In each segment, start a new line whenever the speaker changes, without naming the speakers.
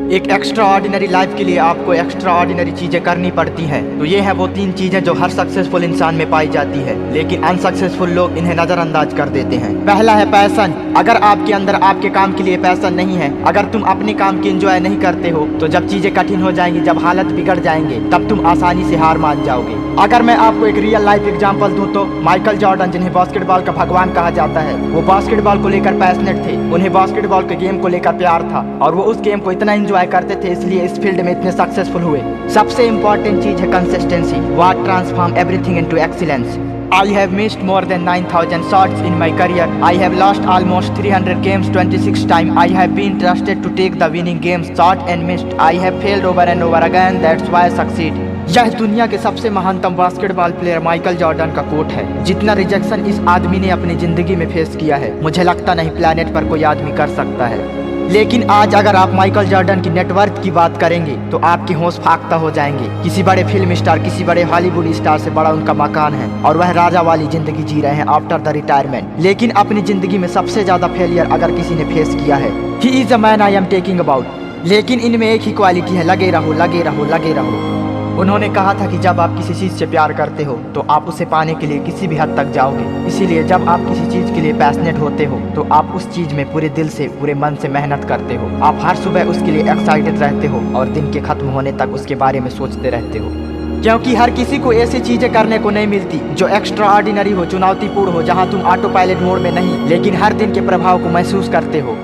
एक extra ordinary life के लिए आपको एक्स्ट्रा ऑर्डिनरी चीजें करनी पड़ती हैं। तो ये है वो 3 चीजें जो हर सक्सेसफुल इंसान में पाई जाती है, लेकिन अनसक्सेसफुल लोग इन्हें नजरअंदाज कर देते हैं। पहला है पैशन। अगर आपके अंदर आपके काम के लिए पैशन नहीं है, अगर तुम अपने काम की एंजॉय नहीं करते हो, तो जब चीजें कठिन हो जाएंगी, जब हालत बिगड़ जाएंगे, तब तुम आसानी से हार मान जाओगे। अगर मैं आपको एक रियल लाइफ एग्जांपल दूं तो माइकल जॉर्डन, जिन्हें बास्केटबॉल का भगवान कहा जाता है, वो बास्केटबॉल को लेकर पैशनेट थे। उन्हें बास्केटबॉल के गेम को लेकर प्यार था और वो उस गेम को इतना एंजॉय करते थे, इसलिए इस फील्ड में इतने सक्सेसफुल हुए। सबसे इंपॉर्टेंट चीज है consistency, what transform everything into excellence. I have missed more than 9,000 shots in my career. I have lost almost 300 games 26 times. I have been trusted to take the winning games, shot and missed. I have failed over and over again. That's why I succeed. यह दुनिया के सबसे महानतम basketball player Michael Jordan का coat है। जितना rejection इस आदमी ने अपनी जिंदगी में फेस किया है, मुझे लगता नहीं प्लेनेट पर कोई आदमी कर सकता है। लेकिन आज अगर आप माइकल जॉर्डन की नेटवर्थ की बात करेंगे तो आपके होश फाख्ता हो जाएंगे। किसी बड़े फिल्म स्टार, किसी बड़े हॉलीवुड स्टार से बड़ा उनका मकान है और वह राजा वाली जिंदगी जी रहे हैं आफ्टर द रिटायरमेंट। लेकिन अपनी जिंदगी में सबसे ज्यादा फेलियर अगर किसी ने फेस किया है, he is the man I am taking about. लेकिन इनमें एक ही क्वालिटी है, लगे रहो लगे रहो लगे रहो। उन्होंने कहा था कि जब आप किसी चीज़ से प्यार करते हो तो आप उसे पाने के लिए किसी भी हद तक जाओगे। इसीलिए जब आप किसी चीज़ के लिए पैशनेट होते हो तो आप उस चीज़ में पूरे दिल से, पूरे मन से मेहनत करते हो। आप हर सुबह उसके लिए एक्साइटेड रहते हो और दिन के खत्म होने तक उसके बारे में सोचते रहते हो। क्योंकि हर किसी को ऐसी चीज़ें करने को नहीं मिलती जो एक्स्ट्रा ऑर्डिनरी हो, चुनौतीपूर्ण हो, जहाँ तुम ऑटो पायलट मोड में नहीं, लेकिन हर दिन के प्रभाव को महसूस करते हो।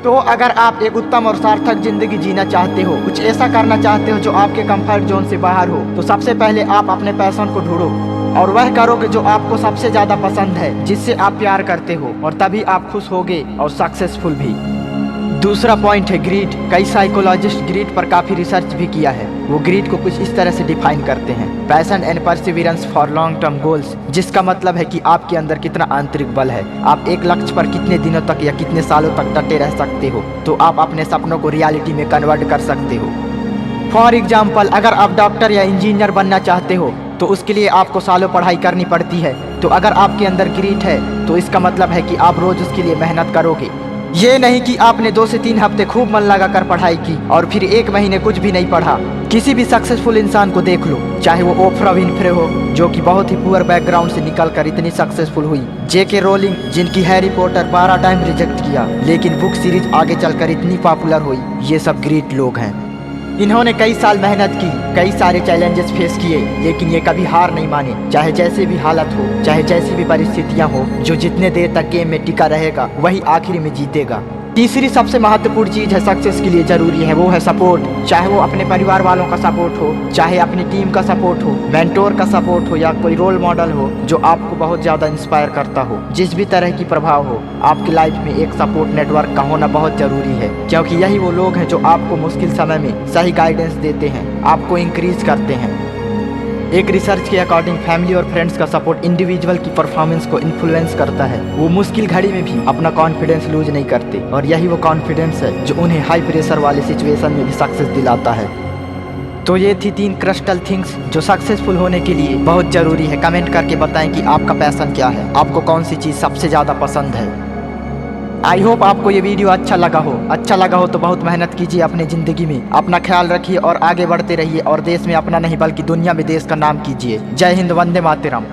तो अगर आप एक उत्तम और सार्थक जिंदगी जीना चाहते हो, कुछ ऐसा करना चाहते हो जो आपके कंफर्ट जोन से बाहर हो, तो सबसे पहले आप अपने पैशन को ढूंढो और वह करोगे जो आपको सबसे ज्यादा पसंद है, जिससे आप प्यार करते हो, और तभी आप खुश होगे और सक्सेसफुल भी। दूसरा पॉइंट है ग्रीड। कई साइकोलॉजिस्ट ग्रीड पर काफी रिसर्च भी किया है। वो ग्रीड को कुछ इस तरह से डिफाइन करते हैं, passion and Perseverance for long term goals, जिसका मतलब है कि आपके अंदर कितना आंतरिक बल है, आप एक लक्ष्य पर कितने दिनों तक या कितने सालों तक डटे रह सकते हो, तो आप अपने सपनों को रियलिटी में कन्वर्ट कर सकते हो। फॉर एग्जाम्पल, अगर आप डॉक्टर या इंजीनियर बनना चाहते हो तो उसके लिए आपको सालों पढ़ाई करनी पड़ती है। तो अगर आपके अंदर ग्रीड है तो इसका मतलब है कि आप रोज उसके लिए मेहनत करोगे। ये नहीं कि आपने 2 से 3 हफ्ते खूब मन लगाकर पढ़ाई की और फिर 1 महीने कुछ भी नहीं पढ़ा। किसी भी सक्सेसफुल इंसान को देख लो, चाहे वो ओफ्रा विनफ्रे हो, जो कि बहुत ही पुअर बैकग्राउंड से निकलकर इतनी सक्सेसफुल हुई, जेके रोलिंग, जिनकी हैरी पॉटर 12 टाइम रिजेक्ट किया लेकिन बुक सीरीज आगे चलकर इतनी पॉपुलर हुई, ये सब ग्रेट लोग हैं। इन्होंने कई साल मेहनत की, कई सारे चैलेंजेस फेस किए, लेकिन ये कभी हार नहीं माने। चाहे जैसे भी हालत हो, चाहे जैसी भी परिस्थितियां हो, जो जितने देर तक गेम में टिका रहेगा वही आखिर में जीतेगा। तीसरी सबसे महत्वपूर्ण चीज है सक्सेस के लिए जरूरी है, वो है सपोर्ट। चाहे वो अपने परिवार वालों का सपोर्ट हो, चाहे अपनी टीम का सपोर्ट हो, मेंटोर का सपोर्ट हो, या कोई रोल मॉडल हो जो आपको बहुत ज्यादा इंस्पायर करता हो। जिस भी तरह की प्रभाव हो, आपकी लाइफ में एक सपोर्ट नेटवर्क का होना बहुत जरूरी है, क्योंकि यही वो लोग हैं जो आपको मुश्किल समय में सही गाइडेंस देते हैं, आपको इंक्रीज करते हैं। एक रिसर्च के अकॉर्डिंग फैमिली और फ्रेंड्स का सपोर्ट इंडिविजुअल की परफॉर्मेंस को इन्फ्लुएंस करता है। वो मुश्किल घड़ी में भी अपना कॉन्फिडेंस लूज नहीं करते, और यही वो कॉन्फिडेंस है जो उन्हें हाई प्रेशर वाले सिचुएशन में भी सक्सेस दिलाता है। तो ये थी 3 क्रिस्टल थिंग्स जो सक्सेसफुल होने के लिए बहुत जरूरी है। कमेंट करके बताएं कि आपका पैशन क्या है, आपको कौन सी चीज़ सबसे ज़्यादा पसंद है। आई होप आपको ये वीडियो अच्छा लगा हो। अच्छा लगा हो तो बहुत मेहनत कीजिए अपनी ज़िंदगी में, अपना ख्याल रखिए और आगे बढ़ते रहिए, और देश में अपना नहीं बल्कि दुनिया में देश का नाम कीजिए। जय हिंद, वंदे मातरम।